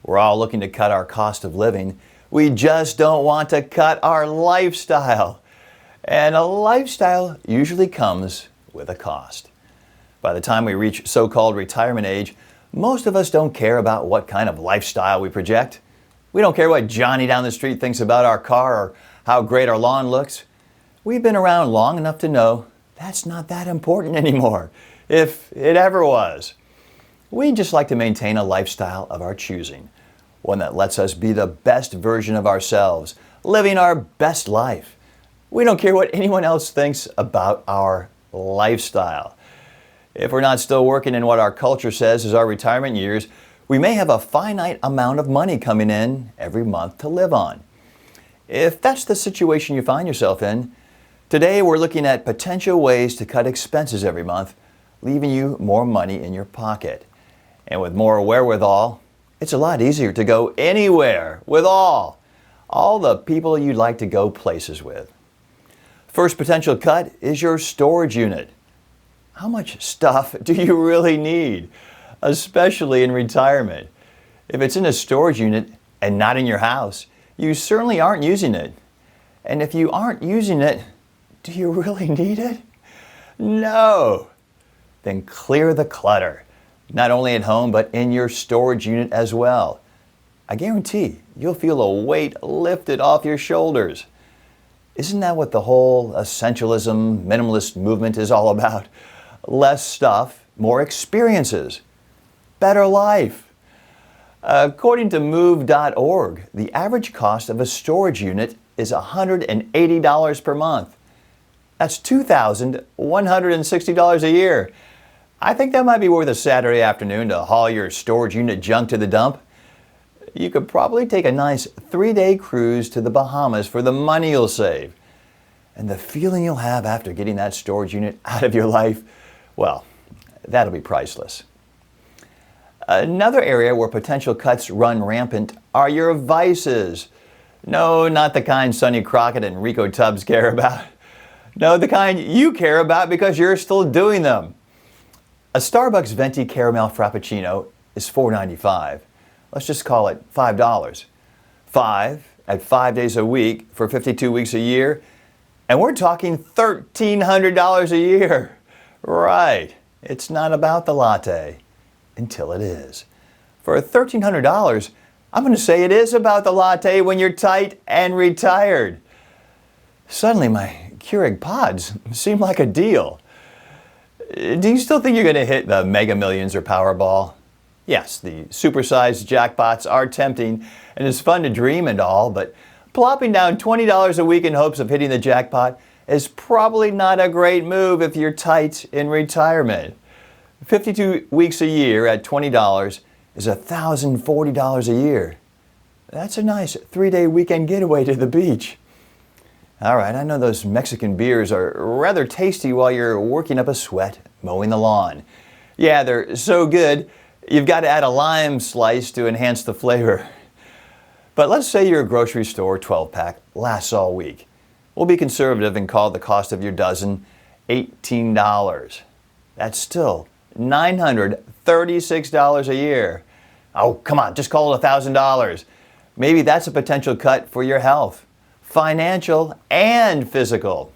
We're all looking to cut our cost of living. We just don't want to cut our lifestyle. And a lifestyle usually comes with a cost. By the time we reach so-called retirement age, most of us don't care about what kind of lifestyle we project. We don't care what Johnny down the street thinks about our car or how great our lawn looks. We've been around long enough to know that's not that important anymore, if it ever was. We just like to maintain a lifestyle of our choosing, one that lets us be the best version of ourselves, living our best life. We don't care what anyone else thinks about our lifestyle. If we're not still working in what our culture says is our retirement years, we may have a finite amount of money coming in every month to live on. If that's the situation you find yourself in, today we're looking at potential ways to cut expenses every month, leaving you more money in your pocket. And with more wherewithal, it's a lot easier to go anywhere with all the people you'd like to go places with. First potential cut is your storage unit. How much stuff do you really need, especially in retirement? If it's in a storage unit and not in your house, you certainly aren't using it. And if you aren't using it, do you really need it? No. Then clear the clutter, not only at home, but in your storage unit as well. I guarantee you'll feel a weight lifted off your shoulders. Isn't that what the whole essentialism, minimalist movement is all about? Less stuff, more experiences, better life. According to move.org, the average cost of a storage unit is $180 per month. That's $2,160 a year. I think that might be worth a Saturday afternoon to haul your storage unit junk to the dump. You could probably take a nice 3-day cruise to the Bahamas for the money you'll save. And the feeling you'll have after getting that storage unit out of your life, well, that'll be priceless. Another area where potential cuts run rampant are your vices. No, not the kind Sonny Crockett and Rico Tubbs care about. No, the kind you care about because you're still doing them. A Starbucks venti caramel frappuccino is $4.95. Let's just call it $5. 5 at 5 days a week for 52 weeks a year, and we're talking $1,300 a year. Right. It's not about the latte until it is. For $1,300, I'm going to say it is about the latte when you're tight and retired. Suddenly, my Keurig pods seem like a deal. Do you still think you're going to hit the Mega Millions or Powerball? Yes, the supersized jackpots are tempting, and it's fun to dream and all, but plopping down $20 a week in hopes of hitting the jackpot is probably not a great move if you're tight in retirement. 52 weeks a year at $20 is $1,040 a year. That's a nice 3-day weekend getaway to the beach. All right, I know those Mexican beers are rather tasty while you're working up a sweat mowing the lawn. Yeah, they're so good, you've got to add a lime slice to enhance the flavor. But let's say your grocery store 12-pack lasts all week. We'll be conservative and call the cost of your dozen $18. That's still $936 a year. Oh, come on, just call it $1,000. Maybe that's a potential cut for your health, financial and physical.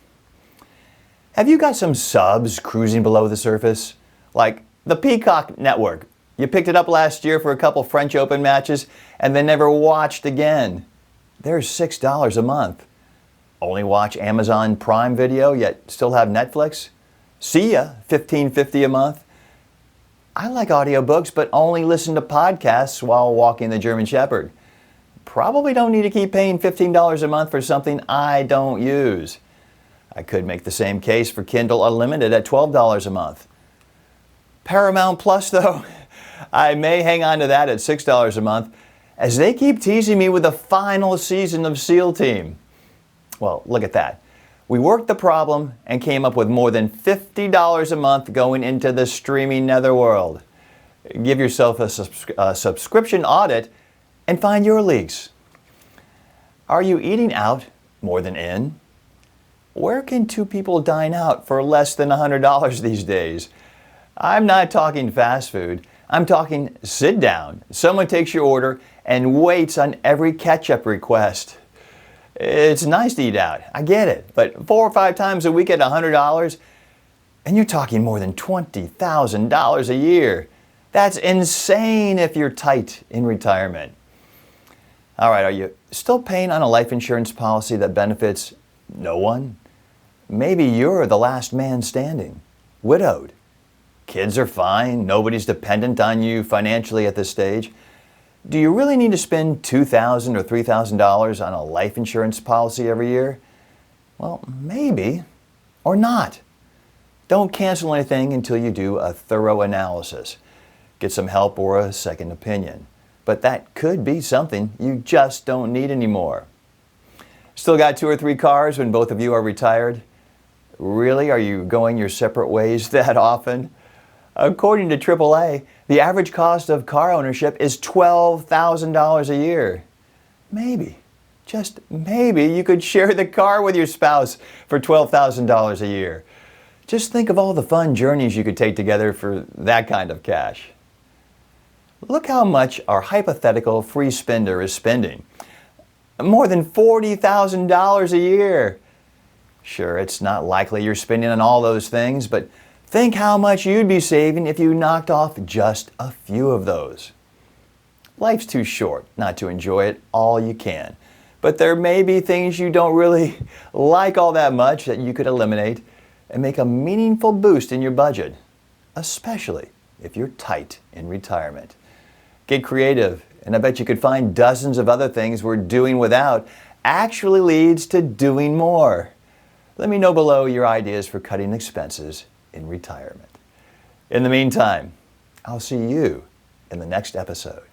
Have you got some subs cruising below the surface? Like the Peacock Network. You picked it up last year for a couple French Open matches and then never watched again. They're $6 a month. Only watch Amazon Prime Video, yet still have Netflix? See ya, $15.50 a month. I like audiobooks, but only listen to podcasts while walking the German Shepherd. Probably don't need to keep paying $15 a month for something I don't use. I could make the same case for Kindle Unlimited at $12 a month. Paramount Plus, though, I may hang on to that at $6 a month, as they keep teasing me with the final season of SEAL Team. Well, look at that. We worked the problem and came up with more than $50 a month going into the streaming netherworld. Give yourself a subscription audit and find your leaks. Are you eating out more than in? Where can two people dine out for less than $100 these days? I'm not talking fast food. I'm talking sit down. Someone takes your order and waits on every ketchup request. It's nice to eat out, I get it, but 4 or 5 times a week at $100, and you're talking more than $20,000 a year. That's insane if you're tight in retirement. All right, are you still paying on a life insurance policy that benefits no one? Maybe you're the last man standing, widowed. Kids are fine, nobody's dependent on you financially at this stage. Do you really need to spend $2,000 or $3,000 on a life insurance policy every year? Well, maybe, or not. Don't cancel anything until you do a thorough analysis. Get some help or a second opinion. But that could be something you just don't need anymore. Still got 2 or 3 cars when both of you are retired? Really? Are you going your separate ways that often? According to AAA, the average cost of car ownership is $12,000 a year. Maybe, just maybe, you could share the car with your spouse for $12,000 a year. Just think of all the fun journeys you could take together for that kind of cash. Look how much our hypothetical free spender is spending. More than $40,000 a year. Sure, it's not likely you're spending on all those things, but think how much you'd be saving if you knocked off just a few of those. Life's too short not to enjoy it all you can, but there may be things you don't really like all that much that you could eliminate and make a meaningful boost in your budget, especially if you're tight in retirement. Get creative, and I bet you could find dozens of other things we're doing without actually leads to doing more. Let me know below your ideas for cutting expenses in retirement. In the meantime, I'll see you in the next episode.